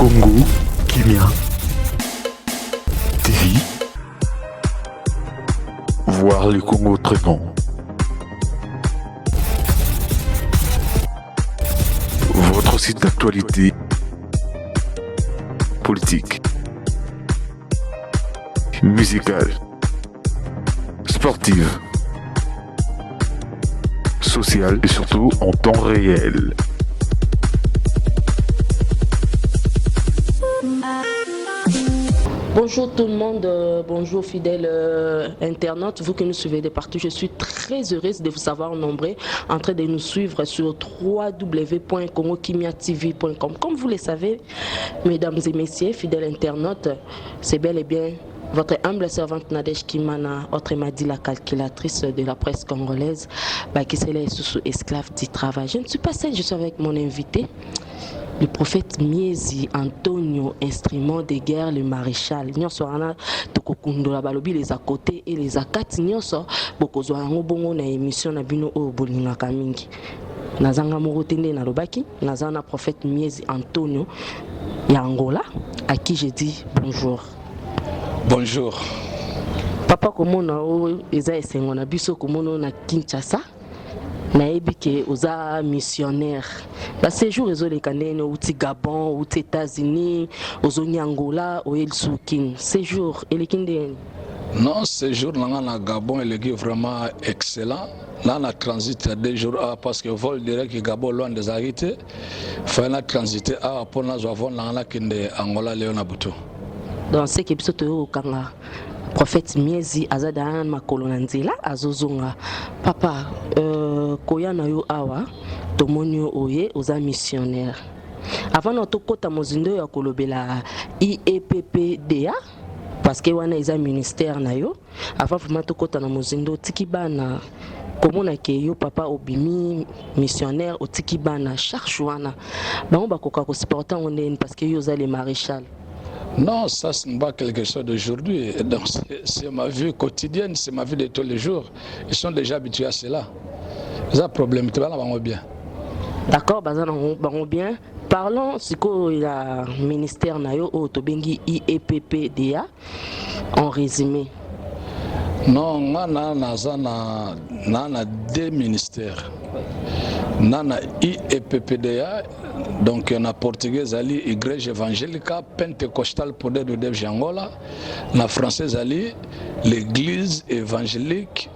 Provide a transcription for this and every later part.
Congo Kimia TV. Voir le Congo autrement. Votre site d'actualité politique, musicale, sportive, sociale et surtout en temps réel. Bonjour tout le monde, bonjour fidèles internautes, vous que nous suivez de partout. Je suis très heureuse de vous avoir nombreux en train de nous suivre sur www.congokimiatv.com. Comme vous le savez, mesdames et messieurs, fidèles internautes, c'est bel et bien votre humble servante Nadège Kimana, autrement dit la calculatrice de la presse congolaise, qui s'est là sous esclave du travail. Je ne suis pas seule, je suis avec mon invité, le prophète Miezi Antonio, instrument de guerre, le maréchal. Nyonso ana tokokundola balobi les à côté et les à quatre nyonso bokozwa yango bongo na émission na bino o bolingaka mingi. Nazanga morotende na lobaki, nazana prophète Miezi Antonio ya Angola, à qui je dis bonjour. Bonjour. Papa komona o eza esengo na biso komono na Kinshasa. Naebi ke oza missionnaire. Ba séjour ezole kanene outi Gabon, outi États-Unis, ozoni Angola, oel soukin. Séjour elekinde. Non, séjour na Gabon est vraiment excellent. Là, on a transité 2 jours parce que vol direct Gabon loin des arrêtés. Faut na transiter pour nous avoir na kinde Angola Léona Buto. Dans ce qui est au Kanga. Prophète Miezi azada makolo na nzela azozonga. Papa, koya na yo awa tomoni oye oza missionnaire. Avant na tokota mozindo ya kolobela IEPPDA parce que wana eza ministère na yo. Avant vraiment tokota na mozindo tikibana komona ke yo papa obimi missionnaire o tikibana chaque jour bango bakoka ko supporter onene parce que yo za le maréchal. Non, ça ce n'est pas quelque chose d'aujourd'hui. C'est ma vie quotidienne, c'est ma vie de tous les jours. Ils sont déjà habitués à cela. C'est un problème, tu vas là, bien. D'accord, bien. Parlons si il y a ministère nayo au Tobengi IEPPDA en résumé. Non, on a 2 ministères. On a IEPPDA, donc on a portugais ali Igreja Evangélica Pentecostale Poder de Deus de Angola, la française ali l'Église évangélique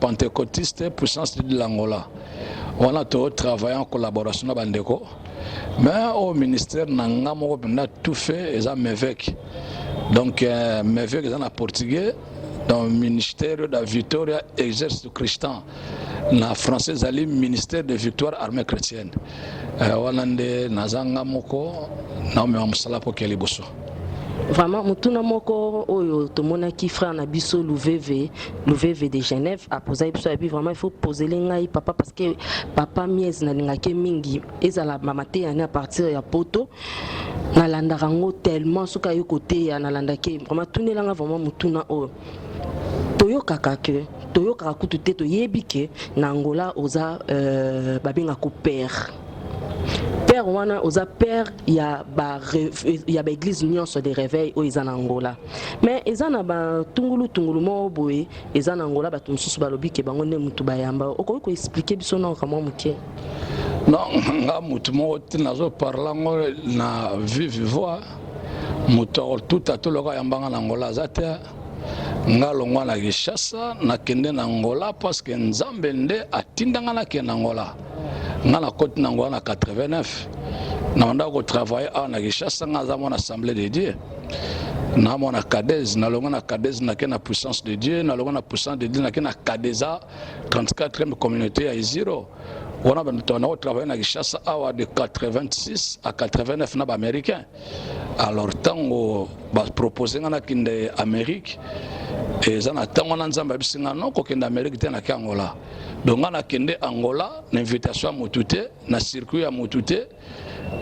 pentecôtiste puissance de l'Angola. On a travaillé en collaboration avec Bandeko, mais au ministère on a tout fait et ça m'évêque. Donc m'évêque est en portugais. Dans le ministère de la Victoria Exercice Christian, la française ali ministère de Victoire Armée Chrétienne. Walande nazanga moko na me amsala po keliboso. Vraiment mutuna moko oyo tomona ki frère na biso l'UVV de Genève a posé biso et vraiment il faut poser les ngai papa parce que papa Miezi na lingake mingi ezala mamate ya à partir ya poto na landa rango tellement suka yo côté ya na landa ke vraiment tunelanga vraiment mutuna oyo toyokaka ke toyokaka kutu te toyebi ke na Angola oza babenga ko père wana oza père ya ba église nyonso de réveil o eza na Angola mais eza na ba tungulu mo boye eza na Angola ba tumsusu balobi ke bango ne mutu bayamba okoki ko expliquer biso na kama muke. Non, nga mutu mo tinazo parlango na vive voix mutu tout à tout le ga yambanga na Angola zate nga longwa na Kinshasa na kende na Angola parce que nzambe nde atindanga na kende Angola nga na côte na Angola na 89 na onda ko travailler na Kinshasa nga za mon assemblée de Dieu na mon Kadez na longwa na Kadez na kena puissance de Dieu na longwa na puissance de Dieu na kena Kadeza 34e communauté ya Iziro. On a travaillé na Kinshasa de 86 à 89 na ba américain. Alors tango ba proposer na kinde Amérique et ça na tango na nzamba bisinga non ko kende Amérique te na Angola. Donc on a kende Angola na invitation à Mutute na circuit à Mutute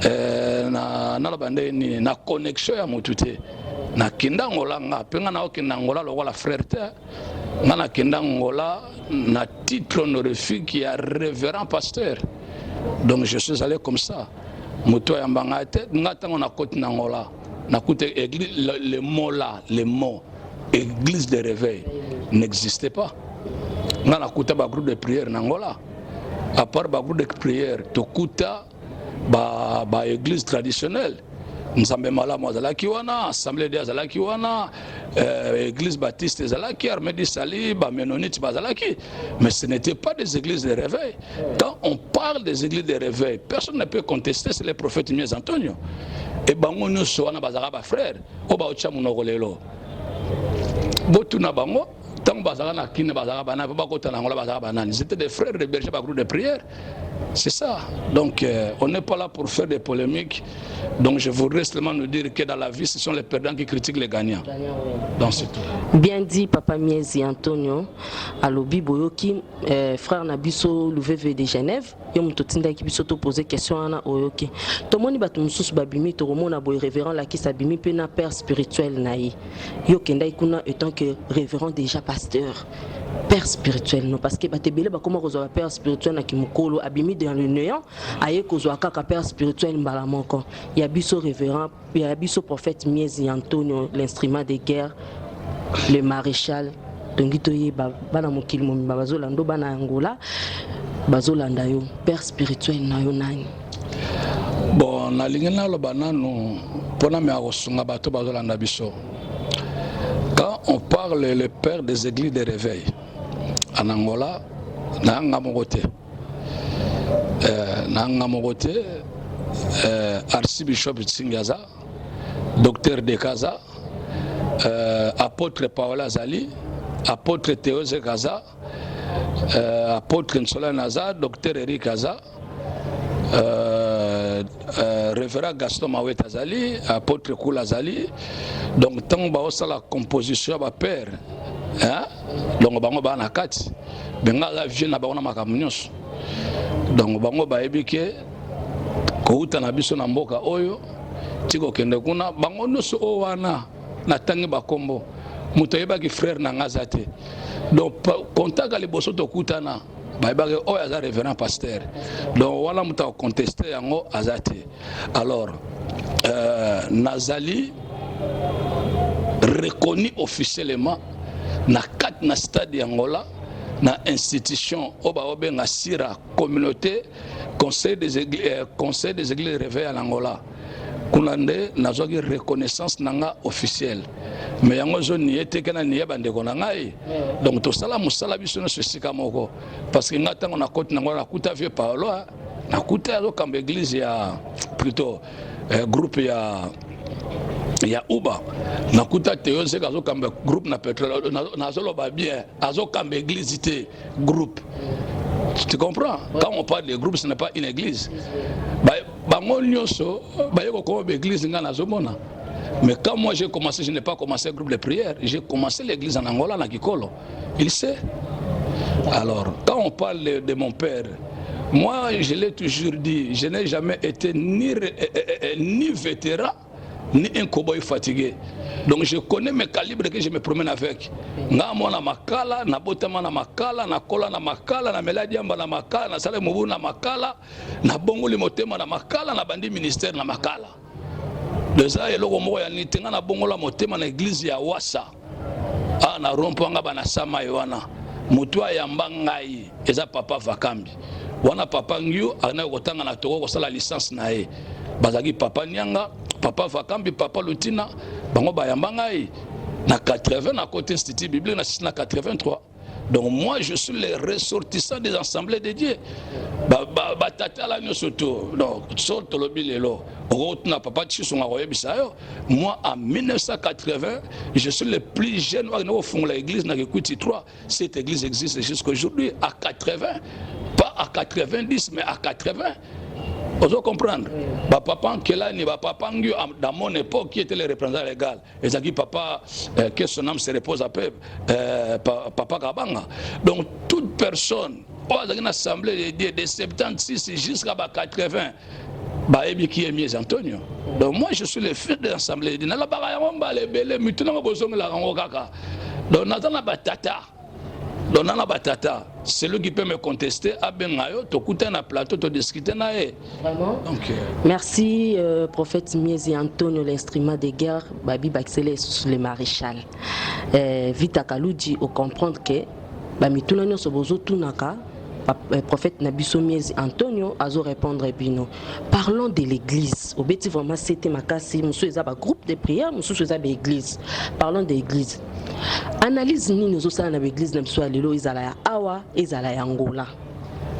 na la bande ni na connexion à Mutute na kende Angola nga penga na okende Angola lo wala frère te na kende Angola na titre honorifique qui est révérend pasteur. Donc je suis allé comme ça. Muto yambanga te ngata ngona koti nangola na kute église le mot là les mots église de réveil n'existait pas. Ngana kuta ba groupe de prière nangola. À part ba groupe de prière to kuta ba église traditionnelle. Nzambe malamu azalaki wana, assemblée de azalaki wana, église baptiste azalaki, armée du salut, ba ménonite bazalaki, mais ce n'était pas des églises de réveil. Quand on parle des églises de réveil, personne ne peut contester, c'est le prophète Mies Antonio. Et bango nyonso wana bazalaka ba frère, o ba otcha munoko lelo. Botuna bango tant bazalaka na kine bazalaka bana ba kota na ngola bazalaka banani. C'était des frères de berger ba groupe de prière. C'est ça. Donc, on n'est pas là pour faire des polémiques. Donc, je voudrais seulement nous dire que dans la vie, ce sont les perdants qui critiquent les gagnants. Donc, c'est tout. Bien dit, Papa Mies Antonio. Alobi Boyoki, frère Nabiso, l'UVV de Genève. Yom Totinda qui puisse poser question à Oyoki. Tomoni Batumsus Babimi, Toromona Boy, révérend la qui s'abimi, pena père spirituel naï. Yokenda Ikuna étant que révérend déjà pasteur. Père spirituel, non, parce que Batebele, comment vous avez père spirituel na Kimukolo, abimi dans le néant, aye Kozwaka, père spirituel Mbalamonko. Il y a biso révérend, il y a biso prophète Mies Antonio, l'instrument de guerre, le maréchal. Donc, il y a bana mokili momi bazolando bana Angola, bazolanda yo, père spirituel na yo nani. Bon, na lingena lo banano, pona me akosunga bato bazolanda biso. Quand on parle le père des églises de réveil, en Angola, na Mogote, archibishop Tsingaza, docteur Dekaza, apôtre Paola Zali, apôtre Théose Kaza, apôtre Nsola Naza, docteur Eric Kaza, révérend Gaston Maweta Zali, apôtre Koula Zali. Donc, tant que la composition va père, donc bango ba na kati, benga la vie na bango na makamunios. Donc bango ba ebike ko uta na biso na mboka oyo, tiko kende kuna bango noso o wana na tangi ba kombo. Muto yeba ki frère na ngazate. Donc contact les bosso to kutana. Ba yeba ke o ya révérend pasteur. Donc wala muta contester yango azate. Alors Nazali reconnu officiellement na 4 na stade Angola na institution oba obenga sira communauté conseil des églises réveil en Angola kunande nazoki reconnaissance nanga officielle mais yango zo ni etekena ni yebande ko ngai donc to sala musala biso no sika moko parce que ngata ngona côte Angola kuta vieux Paulo na kuta zo kamba église ya plutôt groupe ya Uba nakuta Théose kazo kamba groupe na pétrole nazolo ba bien azo kamba église té groupe. Tu comprends? Quand on parle de groupe, ce n'est pas une église. Bango nyonso bayeko ko église nga nazomona. Mais quand moi j'ai commencé, je n'ai pas commencé un groupe de prière, j'ai commencé l'église en Angola na Kikolo. Il sait. Alors, quand on parle de mon père, moi je l'ai toujours dit, je n'ai jamais été ni vétéran ni un cowboy fatigué. Donc je connais mes calibres que je me promène avec. Nga mona makala, na botama na makala, na kola na makala, na meladi amba na makala, na sale mubu na makala, na bongo li motema na makala, na bandi ministère na makala. Deza eloko moko ya nitenga na bongo la motema na église ya Wasa. Ah na rompanga bana sama yoana. Mutu ayamba ngai eza papa Vakambi. Wana papa ngyu ana kotanga na toko ko sala licence na ye. Bazaki papa Nyanga, papa Vakambi, papa Lutina, bango bayamba ngai na 80 na côté institut biblique na 83. Donc moi je suis le ressortissant des assemblées de Dieu. Batata la nyosoto. Donc sorto lobi lelo. Rotna papa tshusonga royebisayo. Moi en 1980, je suis le plus jeune au fond de l'église na Kikuti 3. Cette église existe jusqu'à aujourd'hui à 80, pas à 90 mais à 80. Vous comprendre? Papa Kelani, papa Ngu, dans mon époque, qui était le représentant légal. Et ça dit papa, que son âme se repose à peu, papa Kabanga. Donc toute personne, dans une assemblée de 76 jusqu'à 80, qui est Mies Antonio. Donc moi je suis le fils de l'assemblée. Donc on a batata. Donc on a batata. celui qui peut me contester, abengayo, to kuta na plateau, to discuter na e. Vraiment. Donc, merci, prophète Miezi Antonio, l'instrument de guerre, Babi Baxele sous le maréchal. Vita Kaloudi, au comprendre que, Bamituna Nyoso Bozo Tunaka, prophète Nabiso Miezi Antonio, azo répondre bino. Parlons de l'église. Au bêti vraiment, c'était ma casse, monsieur Zaba groupe de prière, monsieur Zaba église. Parlons de l'église. Analyse ni nous aussi dans l'église de Msoua Lilo, Izalaya Awa, Izalaya Angola.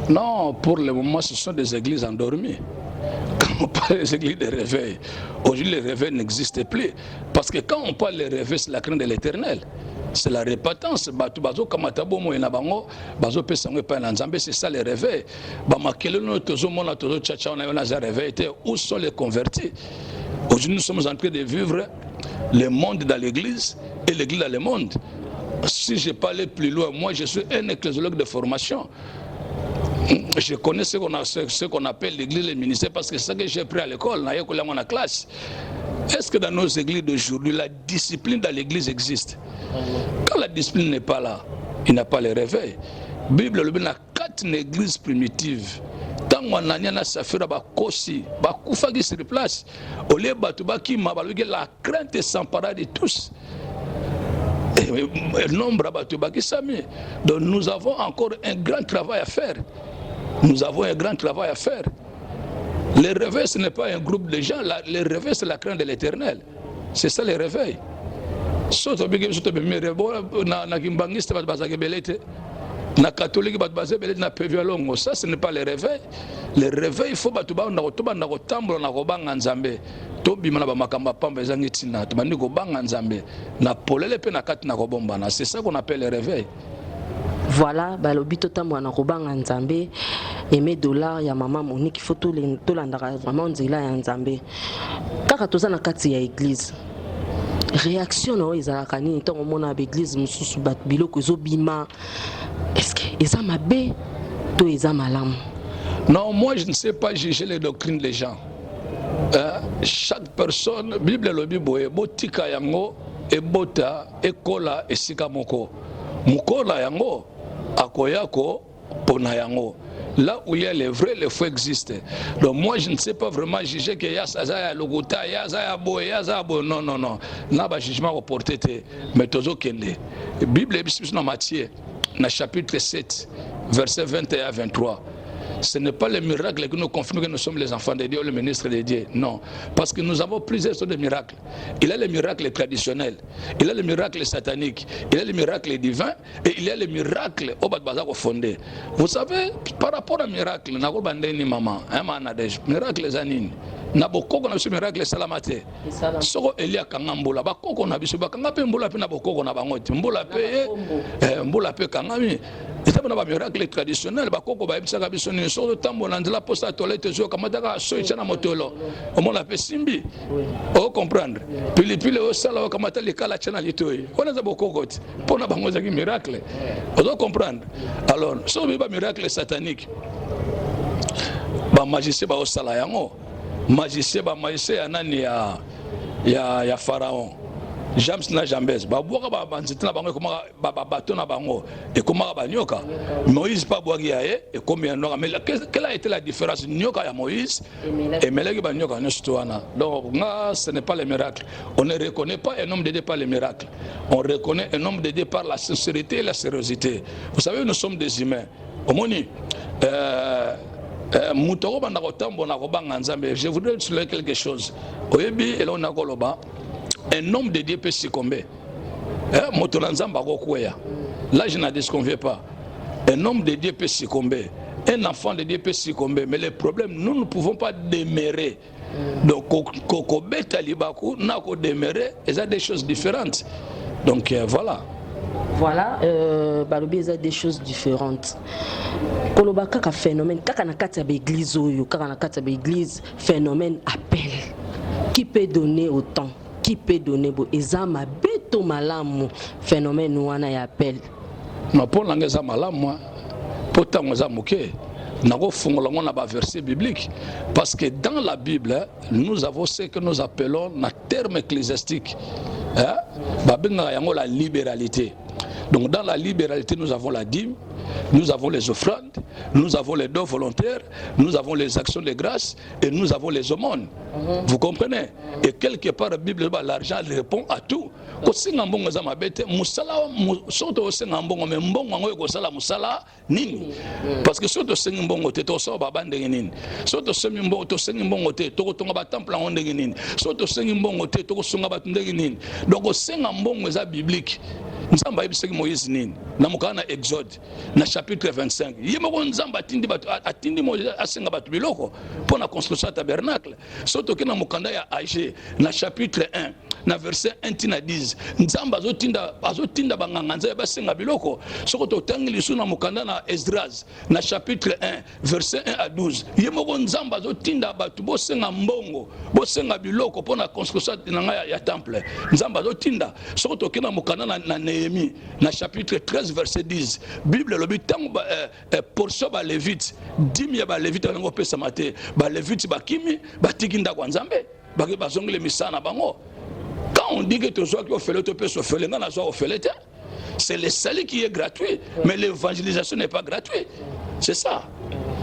non, pour le moment, ce sont des églises endormies. Quand on parle des églises de réveil, aujourd'hui, les réveils n'existent plus. Parce que quand on parle des réveils, c'est la crainte de l'éternel. C'est la répétence. C'est ça les réveils. Où sont les convertis? Aujourd'hui, nous sommes en train de vivre le monde dans l'église et l'église dans le monde. Si je parlais plus loin, moi je suis un ecclésiologue de formation. Je connais ce qu'on appelle l'église et le ministère parce que c'est ça que j'ai appris à l'école, dans la classe. Est-ce que dans nos églises d'aujourd'hui, la discipline dans l'église existe? Quand la discipline n'est pas là, il n'y a pas le réveil. La Bible, il y a 4 églises primitives. Tant qu'on a une safira bakosi, bakufagi sur place, au lieu de la crainte s'empara de tous. Nombre batubaki sami. Donc nous avons encore un grand travail à faire. Nous avons un grand travail à faire. Le réveil, ce n'est pas un groupe de gens. Le réveil, c'est la crainte de l'éternel. C'est ça le réveil. Na catholique ça ce n'est pas le réveil. Le réveil il faut batuba na kotoba na kotambola na kobanga nzambe to bima na ba makamba pamba ezangi tina to bandi kobanga nzambe na polele pe na kati na kobombana. C'est ça qu'on appelle le réveil. Voilà, balobi totambola na kobanga nzambe aimer dollar ya mama Monique, il faut tout landaka vraiment nzela ya nzambe. Kaka toza na kati ya église. Réaction no ezalaka nini ntango omona l'église mususu bat biloko ezobima. Est-ce que eza mabe to eza malamu? Non, moi je ne sais pas juger les doctrines des gens. Chaque personne, Bible lobi boye botika yango ebota ekola esika moko. Mukola yango akoyako pona yango. Là où il y a les vrais, les faux existent. Donc moi, je ne sais pas vraiment juger que Yasaza, Logota, Yaza, Boy, Yaza, Boy. Non, non, non. N'a pas jugement reporté. Mais Tozo Kende. Bible est dans Matthieu, dans chapitre 7, versets 21 à 23. Ce n'est pas le miracle que nous confirmons que nous sommes les enfants de Dieu, le ministre de Dieu. Non. Parce que nous avons plusieurs sortes de miracles. Il y a le miracle traditionnel, il y a le miracle satanique, il y a le miracle divin et il y a le miracle au Badbazako fondé. Vous savez, par rapport à miracle, nous avons bandé maman, un manadège, miracle zanine. Naboko na biso miracle salamate soko elia kangambula bakoko na biso bakanga pe mbula pe na bokoko na bangoti mbula pe kangami etaba na ba miracle traditionnel bakoko ba ebisa ka biso ni soko tambo na ndela posta toilette zo kamata ka so ichana motolo omona pe simbi o comprendre pilipili o sala o kamata likala chana litoi ona za bokoko ti pona bango za ki miracle o comprendre alors so ba miracle satanique ba magicien ba o sala yango magicien ba magicien nani ya pharaon James na Jambes ba boka ba banzitna bango koma ba bato na bango et koma ba nyoka Moïse pas boagi yae et combien non mais quelle a été la différence nyoka ya Moïse et meleki ba nyoka no stoana. Donc ce n'est pas le miracle. On ne reconnaît pas un homme de Dieu par le miracle. On reconnaît un homme de Dieu par la sincérité et la sérieuxité. Vous savez, nous sommes des humains. Omoni je voudrais souligner quelque chose. Un homme de Dieu peut succomber. Là, je n'en disconviens pas. Un homme de Dieu peut succomber. Un enfant de Dieu peut succomber. Mais le problème, nous ne pouvons pas demeurer. Donc, il y a des choses différentes. Donc, voilà. Voilà, balobi eza des choses différentes. Koloba kaka phénomène, kaka na kati ya l'église oyo, kaka na kati ya l'église, phénomène appel. Qui peut donner autant? Qui peut donner bo ezama beto malamu phénomène wana ya appel. Ma pour langa ezama malamu, potango za moke. Nako fungola ngona ba verset biblique parce que dans la Bible, nous avons ce que nous appelons na terme ecclésiastique. Babenga yango la libéralité. Donc dans la libéralité, nous avons la dîme, nous avons les offrandes, nous avons les dons volontaires, nous avons les actions de grâce et nous avons les aumônes. Vous comprenez? Et quelque part, la Bible, l'argent répond à tout. Parce que si tu es bon, tu es au Babandenin. Si tu es bon, tu es bon, tu es au temple en Denin. Si tu es bon, tu es au Sungabatundenin. Donc, c'est un bon biblique. Nous sommes à Moïse Nin, dans Exode, dans chapitre 25. Il y a un Nzamba atindi Moïse à Singabatbiloko pour la construction du tabernacle. Surtout que dans Mukanda ya Agé, dans chapitre 1, dans verset 1 à 10, Nzamba azotinda banganganza ya Singabiloko. Surtout tangi lisu na Mukanda na Esdras, dans chapitre 1, verset 1 à 12. Il y a un Nzamba azotinda batu bo senga mbongo, bo senga biloko pour la construction ya temple. Nzamba azotinda. Surtout que dans Mukanda na Néhémie, dans chapitre 13, verset 10, Bible le but portion ba lévite, 10 000 ba lévite ngo pesa maté, ba lévite ba kimi, ba tikinda kwa Nzambe, ba ke ba zongile misana bango. Quand on dit que tu sois qui au fait, tu peux se faire, ngana so au fait, c'est le salut qui est gratuit, mais l'évangélisation n'est pas gratuite. C'est ça.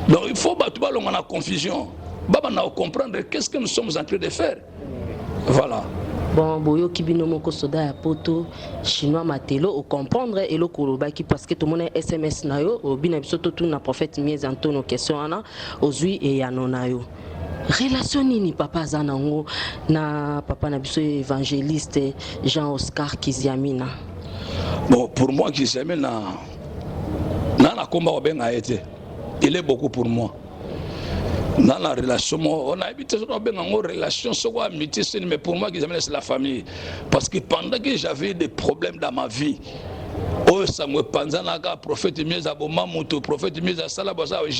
Donc il faut battre on a la confusion. Baba na comprendre qu'est-ce que nous sommes en train de faire. Voilà. Bon, boyo kibino moko soda ya poto chinois matelo o comprendre et le kolobaki parce que tout le monde SMS na yo o bina biso to na prophète Mies Antonio question ana ozui et yanona yo. Relation nini papa zanango na papa na biso évangéliste Jean-Oscar Kiziamina. Bon, pour moi Kiziamina na combat obenga été. Il est beaucoup pour moi. Dans la relation, on a habité sur une relation, mais pour moi, c'est la famille. Parce que pendant que j'avais des problèmes dans ma vie, je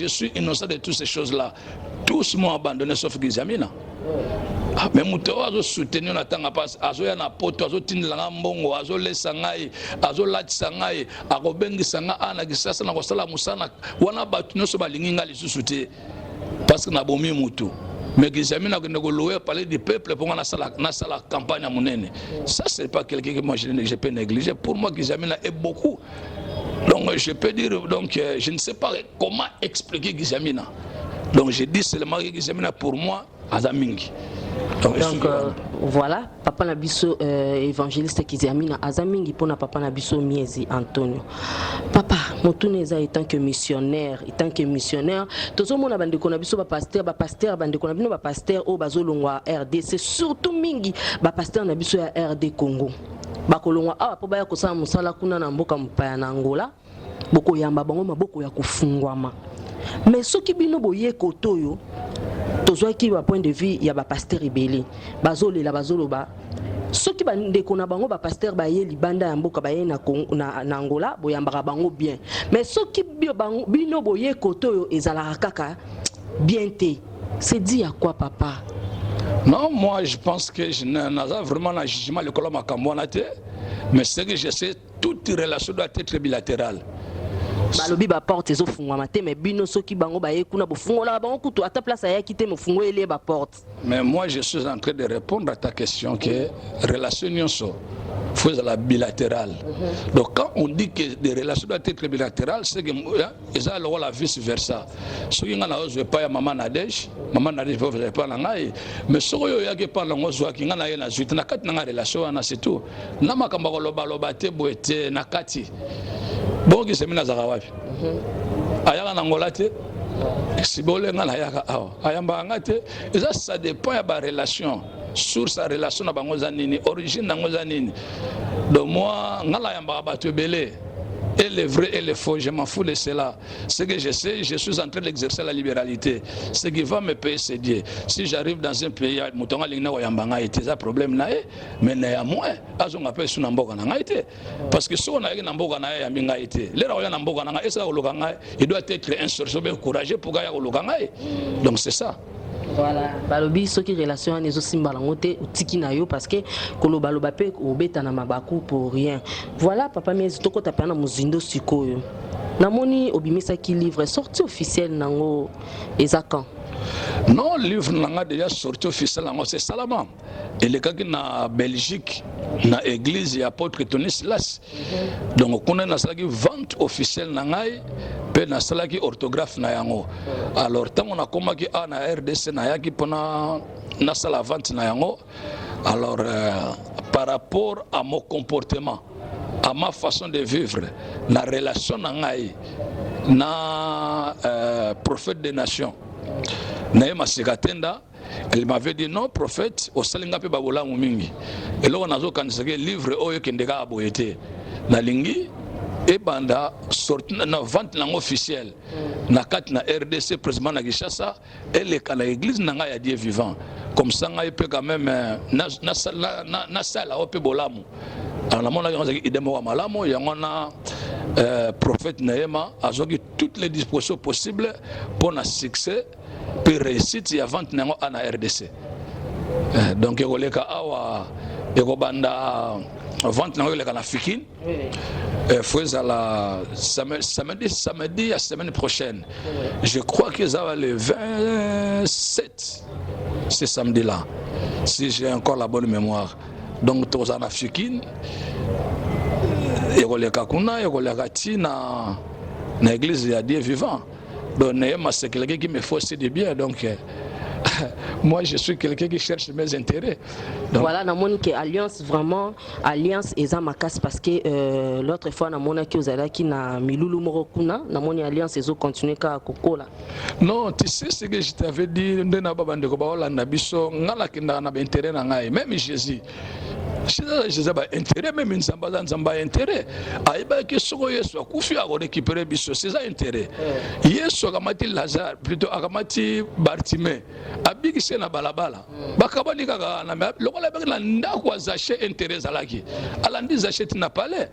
suis innocent de toutes ces choses-là. Tous m'ont abandonné sauf Gizamina. Mais muto azo soutenir na tanga pas azo ya na poto azo tindela mbongo azo lesa ngai azo latisa ngai akobengisa nga ana kisasa na kosala musana wana batu nyonso balingi nga lisusu te parce que na bomi mutu mais Gizamina ko louer parler du peuple pour na sala campagne monene. Ça c'est pas quelqu'un que moi je peux négliger. Pour moi Gizamina est beaucoup. Donc je peux dire donc je ne sais pas comment expliquer Gizamina. Donc je dis seulement que Gizamina pour moi Azamingi. Donc voilà, papa Nabiso évangéliste Kiziamina Azamingi pour na papa Nabiso Mies Antonio. Papa, Motuneza étant que missionnaire, tozo mona bande ko Nabiso ba pasteur bande ko Nabino ba pasteur o bazolongwa RD, c'est surtout mingi ba pasteur Nabiso ya RD Congo. Ba kolongwa awa po ba ya kosala musala kuna na mboka mpaya na Angola. Boko yamba bango maboko ya kufungwama. Mais ce qui bino boye kotoyo tozwa ki ba point de vue ya ba pasteur ibeli bazolela bazoloba soki bandeko na bango ba pasteur ba ye libanda ya mboka ba ye na Angola boyambaka bango bien mais soki bino boye kotoyo ezalaka kaka bien te c'est dit à quoi papa? Non, moi je pense que je n'ai vraiment un jugement le colon makambona te mais c'est que je sais toute relation doit être bilatérale. Balobi ba porte ezo fungwa mate mais bino soki bango ba yekuna bo fungola bango kutu ata place ya kite mo fungo ele ba porte. Mais moi je suis en train de répondre à ta question que relation nyonso faut la bilatérale. Donc quand on dit que des relations doivent être bilatérales, c'est que ça la vice versa. So yinga na ozo pa ya mama Nadej veut pas la ngai mais so yo ya ke pa la ngozo ki ngana ye na zuite na kati na relation na c'est tout. Na makamba ko loba te boete na kati. Bon Gizamina zakawapi ayaka na Angola te sibolenga na yaka awa ayamba ngate ça dépend ya ba relation sur sa relation na bango za nini origine na ngoza nini donc moi ngala yamba batu belé et le vrai et le faux je m'en fous de cela. Ce que je sais, je suis en train d'exercer la libéralité. Ce qui va me payer c'est Dieu. Si j'arrive dans un pays mutonga lingna wa yambanga été ça problème na mais néanmoins azonga pe suna mboka na été parce que si on a na mboka na ya minga été lera ya na mboka na esa kolokanga il doit être un sorcier courageux pour gaya kolokanga donc c'est ça. Voilà, balobi soki relation nezo simbala ngote utiki na yo parce que kolobaloba pe obeta na mabaku pour rien. Voilà papa Mies toko tapana muzindo sikoyo. Namoni obimisa ki livre sorti officiel nango ezakan. Non, le livre n'a déjà sorti officiellement, c'est Salama. Il est quelqu'un na Belgique, na église et apôtre Tony Silas. Donc, on a une vente officielle nangai, puis na salaki orthographe na yango. Alors, tant on a commencé à na RDC na yaki pendant na sala vente na yango. Alors, par rapport à mon comportement, à ma façon de vivre, la relation nangai, na prophète des nations. Naïma Sikatenda, elle m'avait dit non, prophète, au Salinga pe babola mingi. Et là on a zo kanisake livre oyo kendeka aboyete. Na lingi et banda sorti na vente langue officielle. Na kat na RDC président na Kinshasa et les kana église nanga ya Dieu vivant. Comme ça ngai peut quand même na sala ope bolamu. Alors mon agence idemo wa malamo yangona prophète Naïma a zogi toutes les dispositions possibles pour un succès puis réussite y avant nango ana RDC. Donc ekoleka awa ekobanda vente nango eleka na Fikin. Faut la samedi la semaine prochaine. Je crois que ça va le 27 ce samedi là. Si j'ai encore la bonne mémoire. Donc tous en Fikin ekoleka kuna ekoleka tina na église ya Dieu vivant. Donc c'est quelqu'un qui me faut aussi de bien. Donc moi je suis quelqu'un qui cherche mes intérêts. Donc, voilà, namoni que alliance vraiment alliance eza makas parce que l'autre fois namona ki ozala ki na milulu moko kuna namoni alliance ezo continuer ka kokola. Non, tu sais ce que je t'avais dit ndena baba ndeko ba olanda biso ngala kinda na intérêt na ngai même Jésus. Jésus a intérêt, même une zamba intérêt. Aïba qui soko Yesu akufi a récupérer biso, c'est ça intérêt. Yesu akamati Lazare, plutôt akamati Bartimée. Abiki c'est na balabala. Bakabani kaka na me lokola baki na ndako azache intérêt zalaki. Alandi zache tina pale.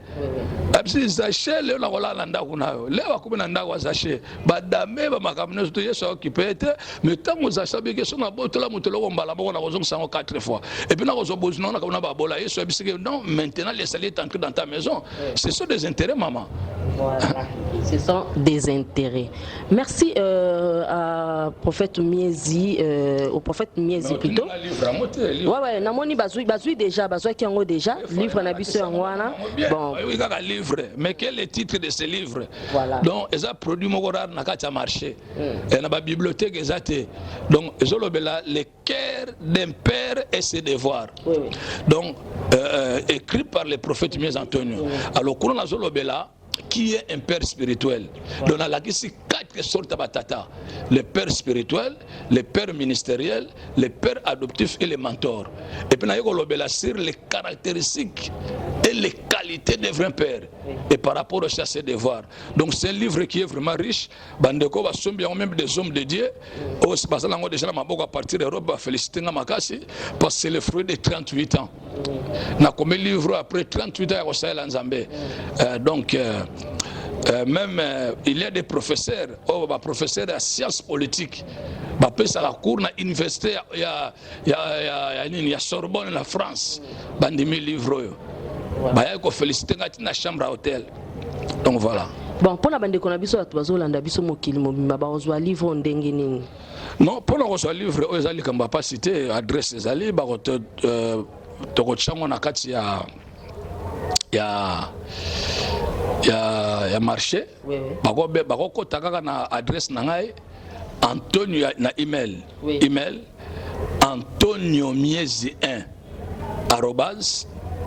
Abisi zache le na kola na ndako nayo. Le bakubi na ndako azache. Badame ba makamne to Yesu occupé mais tant que zache biki so na botola mutolo mbala boko na kozong sango 4 fois. Et puis na kozobozina na kabona ba bola non, maintenant les salaires sont entrés dans ta maison. Ce sont des intérêts, maman. Voilà, ce sont des intérêts. Merci à prophète Miezi, au prophète Miezi plutôt. Ouais, namoni bazui déjà, bazui qui en déjà, livre na biso ngwana. Bon. Oui, livre, mais quel est le titre de ce livre? Voilà. Donc, ils ont produit mon horaire na kacha marché. Et na ba bibliothèque exacte. Donc, ils ont le cœur d'un père et ses devoirs. Oui. Donc écrit par le prophète Mies Antonio. Alors, quand on a Zolobela, qui est un père spirituel. Donc, on a ici 4 sortes de batata. Le père spirituel, le père ministériel, le père adoptif et le mentor. Et puis, on a Zolobela sur les caractéristiques et les qualités d'un vrai père. Et par rapport à ses devoirs. Donc, c'est un livre qui est vraiment riche. Bandeko va sombrer même des hommes de Dieu. Aussi, parce que déjà, à partir d'Europe, va féliciter Namakasi parce que c'est le fruit de 38 ans. Na comme livre après 38 ans au Sahel en Zambie. Donc même il y a des professeurs, professeurs de sciences politiques. Après ça la cour na université il y a Sorbonne en France. Bandimi livre yo. Ba ya ko féliciter ngati na chambre à hôtel. Donc voilà. Bon, pour la bande qu'on a biso à Tubazolanda biso mokili mobimba ba ozwa livre ndenge nini. Non, pour le livre ozali kamba pas citer adresse ezali ba tokochango na kati ya marché bako kota kaka na adresse na ngai Antonio na email Antonio Miezi 1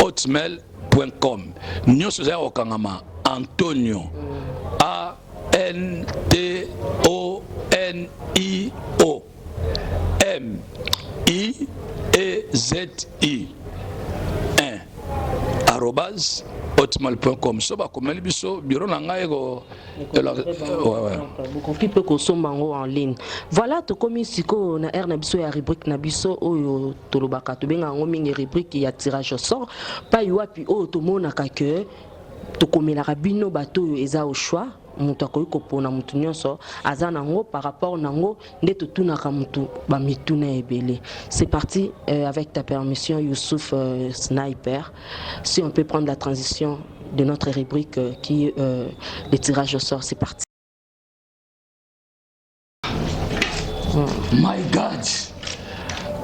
@hotmail.com nyonso za okangama Antonio ANTONIO MIEZI @hotmail.com. So ba komeli biso bureau na ngai ko beaucoup peut consommer en ligne. Voilà to komi siko na na biso ya rubrique na biso oyo tolobaka to benga ngo mingi rubrique ya tirage au sort pa yuapi oyo to mona ka que to komela bino bato eza au choix. Mutu akoki kopona mutu nyonso aza nango par rapport nango nde totunaka mutu bamituna ebele. C'est parti avec ta permission Youssouf Sniper. Si on peut prendre la transition de notre rubrique qui est le tirage au sort, c'est parti. My God.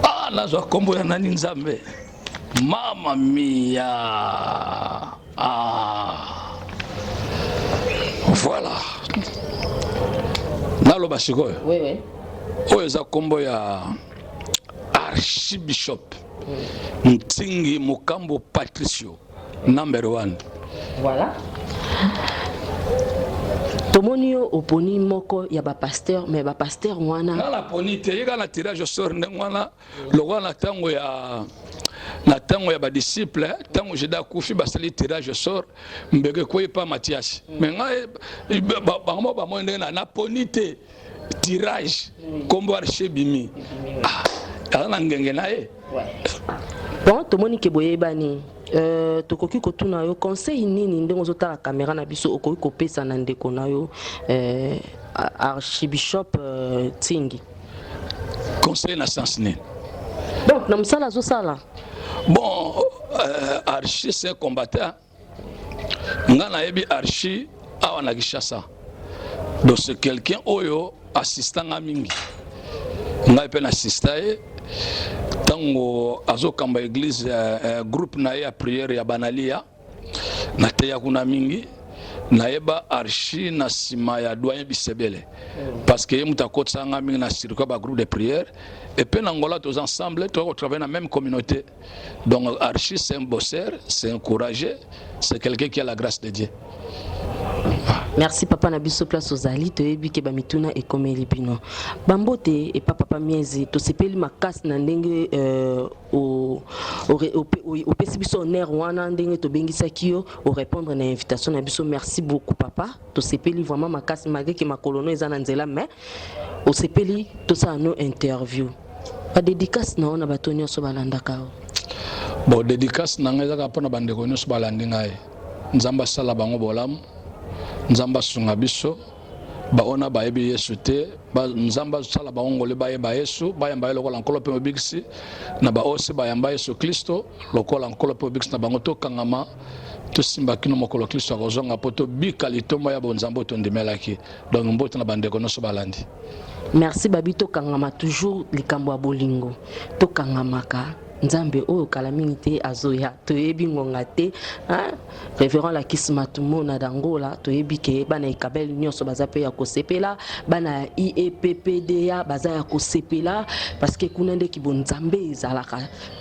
Ah, nazwa kombo ya nani nzambe. Mama mia. Ah. Voilà. Naloba sikoyo. Oui. Oyo eza kombo ya Archbishop Ntingi Mukambo Patricio, number 1. Voilà. Tomoni yo oponi moko ya ba pasteur, mais ba pasteur wana na poni te yega na tirage au sort ndengwana lokwa na tango ya ba disciple tango jeda kufi basali tirage au sort mbeke ko pa Mathias mais ngai ba mo ndena na poni te tirage kombo archebimi na ngenge na ye. Bon, tomoni ke boyebani tokoki kotuna yo conseil nini ndenge ozotala caméra na biso okoki kopesa na ndeko na yo Archbishop Ntingi. Conseil na sens nini? Donc na msala azosala. Bon, Archi c'est un combattant. Ngana yebi Archi awa na Kinshasa. Donc c'est quelqu'un oyo assistant nga mingi. Ngai pe na assistant tango azokamba église groupe na ya prière ya banalia na teya kuna mingi na yeba Archi na sima ya doyen Bisebele parce que muta kotsa nga mingi na circuit ba groupe de prière et puis na Angola tous ensemble on travaille dans la même communauté. Donc Archi c'est un bosseur, c'est un courageux, c'est quelqu'un qui a la grâce de Dieu. Merci papa na biso place ozali to yebi ke ba mituna e komeli bino bambote et papa miezi to sepeli makasi na ndenge o pesi biso honneur wana ndenge to bengisa kiyo o répondre na invitation na biso. Merci beaucoup papa to sepeli vraiment makasi malgré que makolono eza na nzela mais o sepeli to sa no interview ba dédicace na ona batoni so balandaka. Bon dédicace na ngeza ka pona bandeko nyos balandi ngai nzamba sala bango bolamu nzamba sunga biso baona bayebi Yesu te nzamba sala baongole bayeba Yesu bayamba lokola nkolo pe mobiksi na baosi bayamba Yesu Kristo lokola nkolo pe mobiksi na bango to kangama to simba kino mokolo Kristo akozonga poto bikali to moya bonzambo to ndimelaki. Donc mbote na bandeko noso balandi. Merci babito kangama toujours likambo ya bolingo to kangamaka nzambe oyo kala mingi te azoya toyebi ngonga te révérend la kismatumo na dangola toyebi ke bana ekabel nyonso baza pe ya kosepela bana IEPPDA baza ya kosepela parce que kuna nde ki bon nzambe ezalaka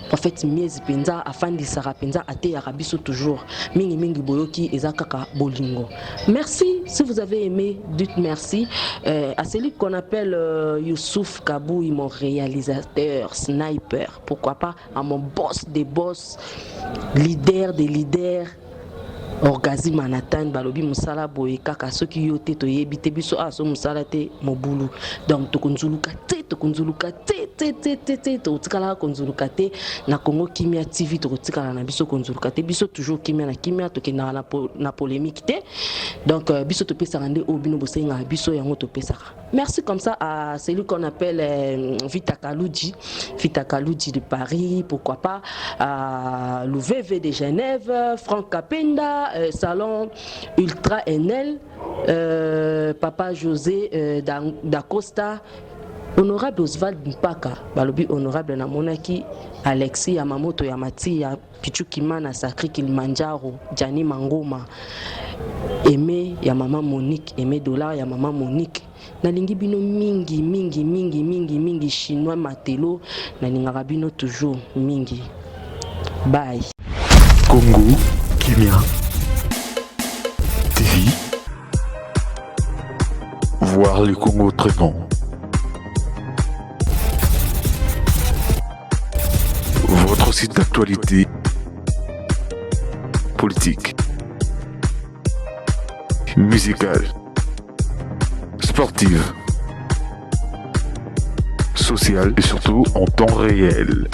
prophète miezi penza afandisaka penza ateyaka biso toujours mingi boyoki eza kaka bolingo. Merci si vous avez aimé, dites merci à celui qu'on appelle Youssouf Kaboui, mon réalisateur sniper, pourquoi pas à mon boss des boss, leader des leaders, Orgazi Manhattan, Balobi Musala Boye Kaka, ceux qui yote to yebite biso aso Musala te mobulu. Donc tokunzuluka te to tikala konzuluka te na Congo Kimia TV to tikala na biso konzuluka te biso toujours kimia na kimia to ke na polémique te. Donc biso to pesa rande obino bosenga biso yango to pesa. Merci comme ça à celui qu'on appelle Vita Kaloudji de Paris, pourquoi pas à l'UVV de Genève, Franck Kapenda, Salon Ultra NL, Papa José d'Acosta, Honorable Oswald Mpaka, Balobi honorable na monaki, Alexis Yamamoto Yamati, Pichukimana Sacré Kilimanjaro, Gianni Mangoma, Aimé ya Maman Monique, Aimé Dollar ya Maman Monique. Nalingi bino mingi chinois matelo nalingaka bino toujours mingi. Bye. Congo Kimia TV. Voir le Congo traitant. Votre site d'actualité politique, musicale, sportive, sociale et surtout en temps réel.